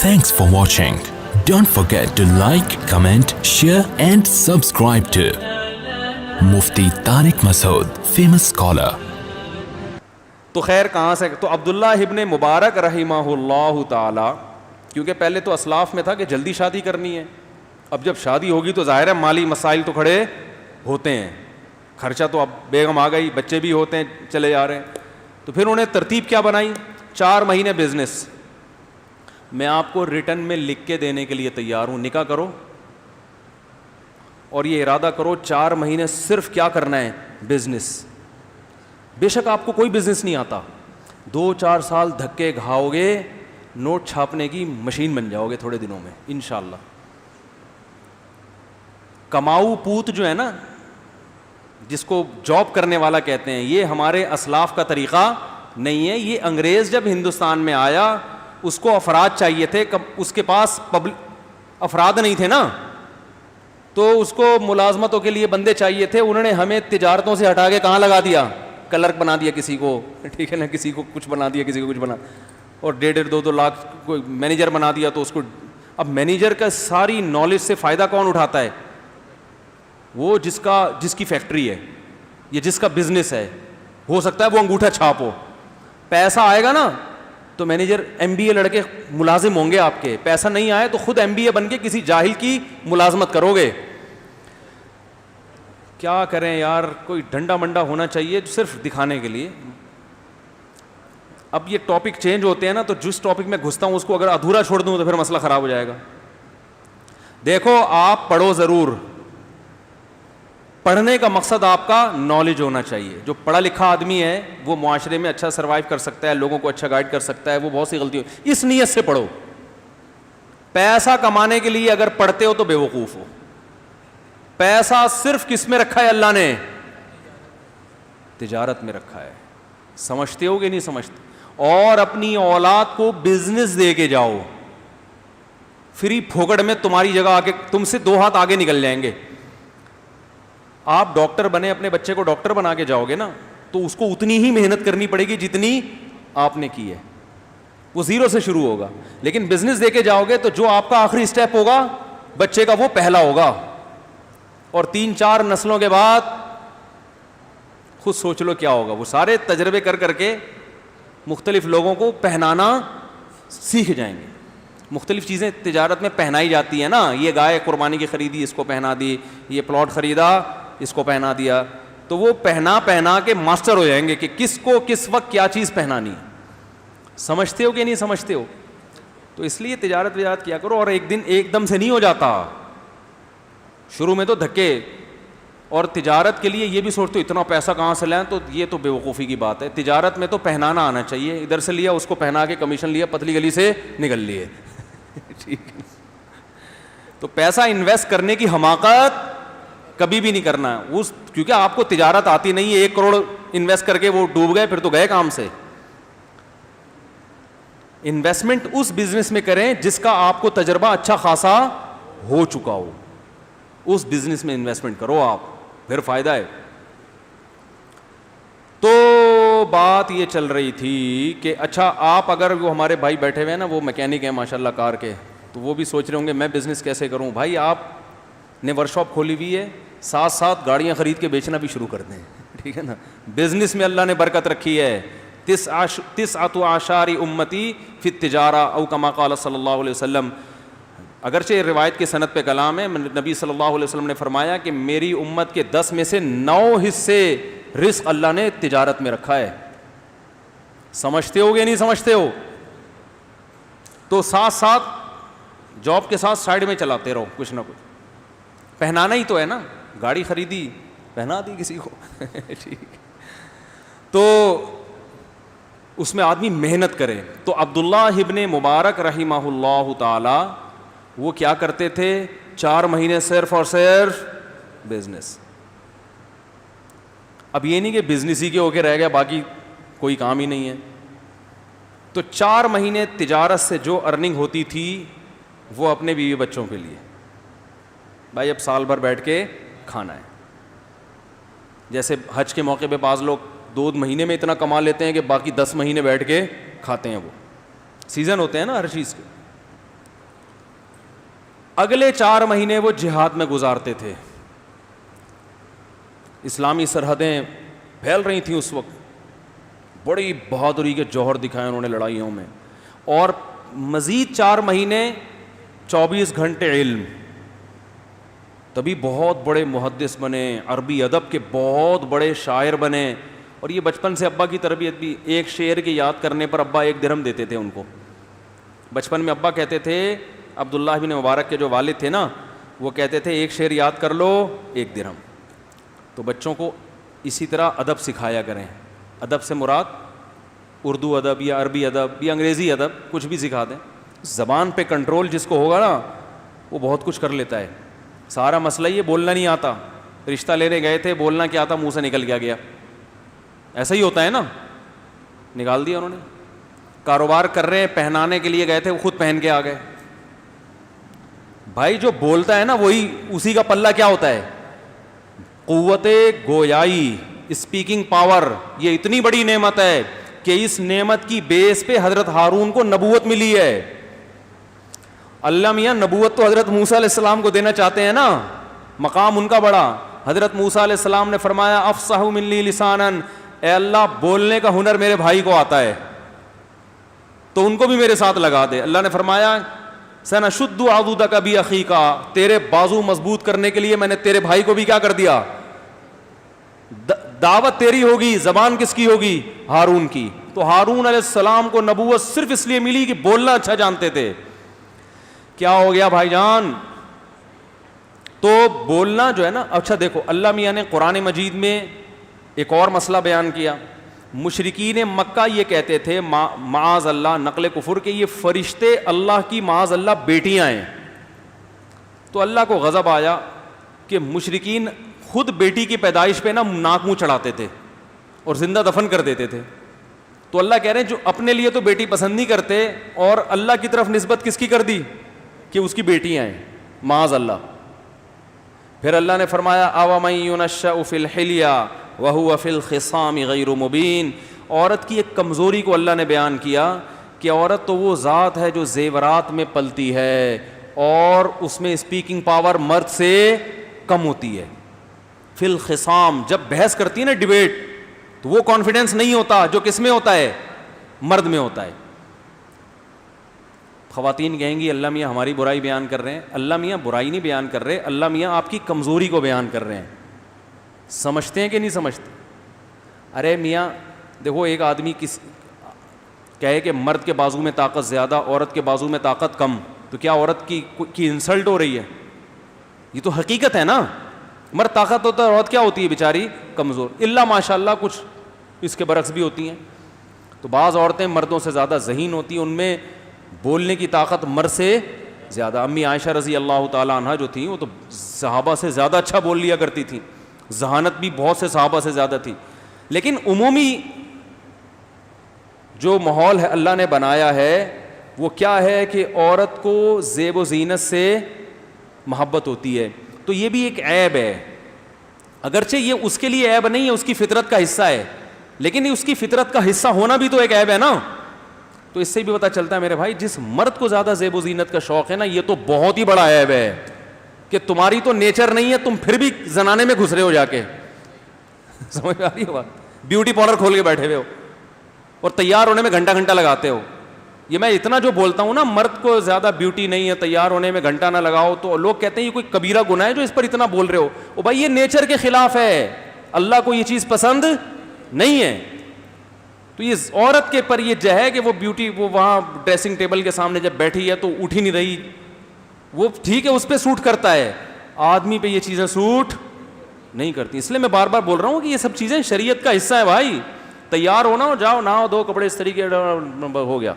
Thanks for watching. Don't forget to like, comment, share and subscribe to Mufti Tariq Masood, famous scholar. تو خیر کہاں سے تو عبداللہ ابن مبارک رحمہ اللہ تعالی، کیونکہ پہلے تو اسلاف میں تھا کہ جلدی شادی کرنی ہے، اب جب شادی ہوگی تو ظاہر ہے مالی مسائل تو کھڑے ہوتے ہیں، خرچہ تو اب بیگم آ گئی، بچے بھی ہوتے ہیں چلے جا رہے ہیں، تو پھر انہیں ترتیب کیا بنائی؟ 4 مہینے بزنس، میں آپ کو ریٹن میں لکھ کے دینے کے لیے تیار ہوں، نکاح کرو اور یہ ارادہ کرو 4 مہینے صرف کیا کرنا ہے؟ بزنس۔ بے شک آپ کو کوئی بزنس نہیں آتا، 2-4 سال دھکے کھاؤ گے، نوٹ چھاپنے کی مشین بن جاؤ گے تھوڑے دنوں میں انشاءاللہ۔ کماؤ پوت جو ہے نا، جس کو جاب کرنے والا کہتے ہیں، یہ ہمارے اسلاف کا طریقہ نہیں ہے، یہ انگریز جب ہندوستان میں آیا اس کو افراد چاہیے تھے، اس کے پاس افراد نہیں تھے نا، تو اس کو ملازمتوں کے لیے بندے چاہیے تھے، انہوں نے ہمیں تجارتوں سے ہٹا کے کہاں لگا دیا؟ کلرک بنا دیا کسی کو، ٹھیک ہے نا، کسی کو کچھ بنا دیا، کسی کو کچھ بنا، اور 1.5-2 لاکھ کوئی مینیجر بنا دیا، تو اس کو اب مینیجر کا ساری نالج سے فائدہ کون اٹھاتا ہے؟ وہ جس کی فیکٹری ہے یا جس کا بزنس ہے، ہو سکتا ہے وہ انگوٹھا چھاپ ہو، پیسہ آئے گا نا تو مینیجر MBA لڑکے ملازم ہوں گے آپ کے، پیسہ نہیں آئے تو خود MBA بن کے کسی جاہل کی ملازمت کرو گے۔ کیا کریں یار، کوئی ڈنڈا منڈا ہونا چاہیے صرف دکھانے کے لیے۔ اب یہ ٹاپک چینج ہوتے ہیں نا، تو جس ٹاپک میں گھستا ہوں اس کو اگر ادھورا چھوڑ دوں تو پھر مسئلہ خراب ہو جائے گا۔ دیکھو آپ پڑھو ضرور، پڑھنے کا مقصد آپ کا نالج ہونا چاہیے۔ جو پڑھا لکھا آدمی ہے وہ معاشرے میں اچھا سروائیو کر سکتا ہے، لوگوں کو اچھا گائیڈ کر سکتا ہے، وہ بہت سی غلطیوں اس نیت سے پڑھو۔ پیسہ کمانے کے لیے اگر پڑھتے ہو تو بے وقوف ہو۔ پیسہ صرف کس میں رکھا ہے اللہ نے؟ تجارت میں رکھا ہے، سمجھتے ہو کہ نہیں سمجھتے؟ اور اپنی اولاد کو بزنس دے کے جاؤ، فری پھوکٹ میں تمہاری جگہ آ کے تم سے 2 ہاتھ آگے نکل جائیں گے۔ آپ ڈاکٹر بنے، اپنے بچے کو ڈاکٹر بنا کے جاؤ گے نا تو اس کو اتنی ہی محنت کرنی پڑے گی جتنی آپ نے کی ہے، وہ 0 سے شروع ہوگا۔ لیکن بزنس دے کے جاؤ گے تو جو آپ کا آخری سٹیپ ہوگا بچے کا وہ پہلا ہوگا، اور 3-4 نسلوں کے بعد خود سوچ لو کیا ہوگا۔ وہ سارے تجربے کر کر کے مختلف لوگوں کو پہنانا سیکھ جائیں گے۔ مختلف چیزیں تجارت میں پہنائی جاتی ہیں نا، یہ گائے قربانی کی خریدی، اس کو پہنا دی، یہ پلاٹ خریدا، اس کو پہنا دیا، تو وہ پہنا کے ماسٹر ہو جائیں گے کہ کس کو کس وقت کیا چیز پہنانی ہے۔ سمجھتے ہو کہ نہیں سمجھتے ہو؟ تو اس لیے تجارت کیا کرو، اور ایک دم سے نہیں ہو جاتا، شروع میں تو دھکے۔ اور تجارت کے لیے یہ بھی سوچتے ہو اتنا پیسہ کہاں سے لائیں، تو یہ تو بے وقوفی کی بات ہے۔ تجارت میں تو پہنانا آنا چاہیے، ادھر سے لیا اس کو پہنا کے کمیشن لیا، پتلی گلی سے نکل لیے، ٹھیک ہے۔ تو پیسہ انویسٹ کرنے کی حماقت کبھی بھی نہیں کرنا کیونکہ آپ کو تجارت آتی نہیں ہے، 1 کروڑ انویسٹ کر کے وہ ڈوب گئے، پھر تو گئے کام سے۔ انویسٹمنٹ اس بزنس میں کریں جس کا آپ کو تجربہ اچھا خاصا ہو چکا ہو، اس بزنس میں انویسٹمنٹ کرو آپ، پھر فائدہ ہے۔ تو بات یہ چل رہی تھی کہ اچھا آپ اگر وہ ہمارے بھائی بیٹھے ہوئے ہیں نا، وہ میکینک ہیں ماشاءاللہ کار کے، تو وہ بھی سوچ رہے ہوں گے میں بزنس کیسے کروں۔ بھائی آپ نے ورک شاپ کھولی ہوئی ہے، ساتھ گاڑیاں خرید کے بیچنا بھی شروع کر دیں، ٹھیک ہے نا۔ بزنس میں اللہ نے برکت رکھی ہے۔ 9 اعشار امتی فی التجارہ او کما قال صلی اللہ علیہ وسلم۔ اگرچہ روایت کی سند پہ کلام ہے، نبی صلی اللہ علیہ وسلم نے فرمایا کہ میری امت کے 10 میں سے 9 حصے رزق اللہ نے تجارت میں رکھا ہے۔ سمجھتے ہو کہ نہیں سمجھتے ہو؟ تو ساتھ جاب کے ساتھ سائڈ میں چلاتے رہو کچھ نہ کچھ۔ پہنانا ہی تو ہے نا، گاڑی خریدی پہنا دی کسی کو، ٹھیک۔ تو اس میں آدمی محنت کرے۔ تو عبداللہ ابن مبارک رحمہ اللہ تعالی وہ کیا کرتے تھے؟ 4 مہینے صرف اور صرف بزنس۔ اب یہ نہیں کہ بزنس ہی کے ہو کے رہ گیا باقی کوئی کام ہی نہیں ہے۔ تو 4 مہینے تجارت سے جو ارننگ ہوتی تھی وہ اپنے بیوی بچوں کے لیے، بھائی اب سال بھر بیٹھ کے کھانا ہے۔ جیسے حج کے موقع پہ بعض لوگ 2 مہینے میں اتنا کما لیتے ہیں کہ باقی 10 مہینے بیٹھ کے کھاتے ہیں، وہ سیزن ہوتے ہیں نا ہر چیز کے۔ اگلے 4 مہینے وہ جہاد میں گزارتے تھے. اسلامی سرحدیں پھیل رہی تھیں اس وقت, بڑی بہادری کے جوہر دکھائے انہوں نے لڑائیوں میں, اور مزید 4 مہینے 24 گھنٹے علم. تبھی بہت بڑے محدث بنے, عربی ادب کے بہت بڑے شاعر بنے. اور یہ بچپن سے ابا کی تربیت بھی, ایک شعر کی یاد کرنے پر ابا 1 درہم دیتے تھے ان کو. بچپن میں ابا کہتے تھے, عبداللہ بن مبارک کے جو والد تھے نا, وہ کہتے تھے ایک شعر یاد کر لو 1 درہم. تو بچوں کو اسی طرح ادب سکھایا کریں. ادب سے مراد اردو ادب یا عربی ادب یا انگریزی ادب, کچھ بھی سکھا دیں. زبان پہ کنٹرول جس کو ہوگا نا وہ بہت کچھ کر لیتا ہے. سارا مسئلہ یہ بولنا نہیں آتا. رشتہ لینے گئے تھے, بولنا کیا آتا, منہ سے نکل گیا. ایسا ہی ہوتا ہے نا, نکال دیا انہوں نے. کاروبار کر رہے ہیں, پہنانے کے لیے گئے تھے, وہ خود پہن کے آ گئے. بھائی جو بولتا ہے نا وہی, اسی کا پلہ کیا ہوتا ہے, قوت گویائی, اسپیکنگ پاور. یہ اتنی بڑی نعمت ہے کہ اس نعمت کی بیس پہ حضرت ہارون کو نبوت ملی ہے. اللہ میاں نبوت تو حضرت موسیٰ علیہ السلام کو دینا چاہتے ہیں نا, مقام ان کا بڑا. حضرت موسیٰ علیہ السلام نے فرمایا افصح منی لسانا, اے اللہ بولنے کا ہنر میرے بھائی کو آتا ہے تو ان کو بھی میرے ساتھ لگا دے. اللہ نے فرمایا سنشد عضدک باخیک, تیرے بازو مضبوط کرنے کے لیے میں نے تیرے بھائی کو بھی کیا کر دیا, دعوت تیری ہوگی. زبان کس کی ہوگی, ہارون کی. تو ہارون علیہ السلام کو نبوت صرف اس لیے ملی کہ بولنا اچھا جانتے تھے. کیا ہو گیا بھائی جان, تو بولنا جو ہے نا. اچھا دیکھو, اللہ میاں نے قرآن مجید میں ایک اور مسئلہ بیان کیا. مشرکین مکہ یہ کہتے تھے معاذ اللہ, نقل کفر, کے یہ فرشتے اللہ کی معاذ اللہ بیٹیاں ہیں. تو اللہ کو غضب آیا کہ مشرکین خود بیٹی کی پیدائش پہ نا ناک منہ چڑھاتے تھے اور زندہ دفن کر دیتے تھے. تو اللہ کہہ رہے ہیں جو اپنے لیے تو بیٹی پسند نہیں کرتے, اور اللہ کی طرف نسبت کس کی کر دی کہ اس کی بیٹیاں ہیں, معاذ اللہ. پھر اللہ نے فرمایا اومن ينشأ فی الحلیہ وهو فی الخصام غیر مبین. عورت کی ایک کمزوری کو اللہ نے بیان کیا کہ عورت تو وہ ذات ہے جو زیورات میں پلتی ہے اور اس میں اسپیکنگ پاور مرد سے کم ہوتی ہے. فی الخصام, جب بحث کرتی ہے نا, ڈیبیٹ, تو وہ کانفیڈنس نہیں ہوتا جو کس میں ہوتا ہے, مرد میں ہوتا ہے. خواتین کہیں گی اللہ میاں ہماری برائی بیان کر رہے ہیں. اللہ میاں برائی نہیں بیان کر رہے, اللہ میاں آپ کی کمزوری کو بیان کر رہے ہیں. سمجھتے ہیں کہ نہیں سمجھتے؟ ارے میاں دیکھو, ایک آدمی کہے کہ مرد کے بازو میں طاقت زیادہ, عورت کے بازو میں طاقت کم, تو کیا عورت کی انسلٹ ہو رہی ہے؟ یہ تو حقیقت ہے نا. مرد طاقت ہوتا ہے, عورت کیا ہوتی ہے بیچاری, کمزور. اللہ ماشاء اللہ کچھ اس کے برعکس بھی ہوتی ہیں. تو بعض عورتیں مردوں سے زیادہ ذہین ہوتی ہیں, ان میں بولنے کی طاقت مرد سے زیادہ. امی عائشہ رضی اللہ تعالیٰ عنہ جو تھیں وہ تو صحابہ سے زیادہ اچھا بول لیا کرتی تھیں, ذہانت بھی بہت سے صحابہ سے زیادہ تھی. لیکن عمومی جو ماحول ہے اللہ نے بنایا ہے وہ کیا ہے کہ عورت کو زیب و زینت سے محبت ہوتی ہے. تو یہ بھی ایک عیب ہے, اگرچہ یہ اس کے لیے عیب نہیں ہے, اس کی فطرت کا حصہ ہے, لیکن اس کی فطرت کا حصہ ہونا بھی تو ایک عیب ہے نا. تو اس سے بھی پتہ چلتا ہے میرے بھائی, جس مرد کو زیادہ زیب و زینت کا شوق ہے نا, یہ تو بہت ہی بڑا عیب ہے کہ تمہاری تو نیچر نہیں ہے, تم پھر بھی زنانے میں گھس رہے ہو جا کے. سمجھ آ رہی ہے بات؟ بیوٹی پارلر کھول کے بیٹھے ہوئے ہو اور تیار ہونے میں گھنٹہ گھنٹہ لگاتے ہو. یہ میں اتنا جو بولتا ہوں نا, مرد کو زیادہ بیوٹی نہیں ہے, تیار ہونے میں گھنٹہ نہ لگاؤ, تو لوگ کہتے ہیں یہ کوئی کبیرہ گناہ ہے جو اس پر اتنا بول رہے ہو. او بھائی یہ نیچر کے خلاف ہے, اللہ کو یہ چیز پسند نہیں ہے. تو یہ عورت کے پر یہ جو ہے کہ وہ بیوٹی, وہ وہاں ڈریسنگ ٹیبل کے سامنے جب بیٹھی ہے تو اٹھ ہی نہیں رہی, وہ ٹھیک ہے اس پہ سوٹ کرتا ہے, آدمی پہ یہ چیزیں سوٹ نہیں کرتی. اس لیے میں بار بار بول رہا ہوں کہ یہ سب چیزیں شریعت کا حصہ ہے بھائی. تیار ہونا, جاؤ نہاؤ دو, کپڑے اس طریقے ہو گیا.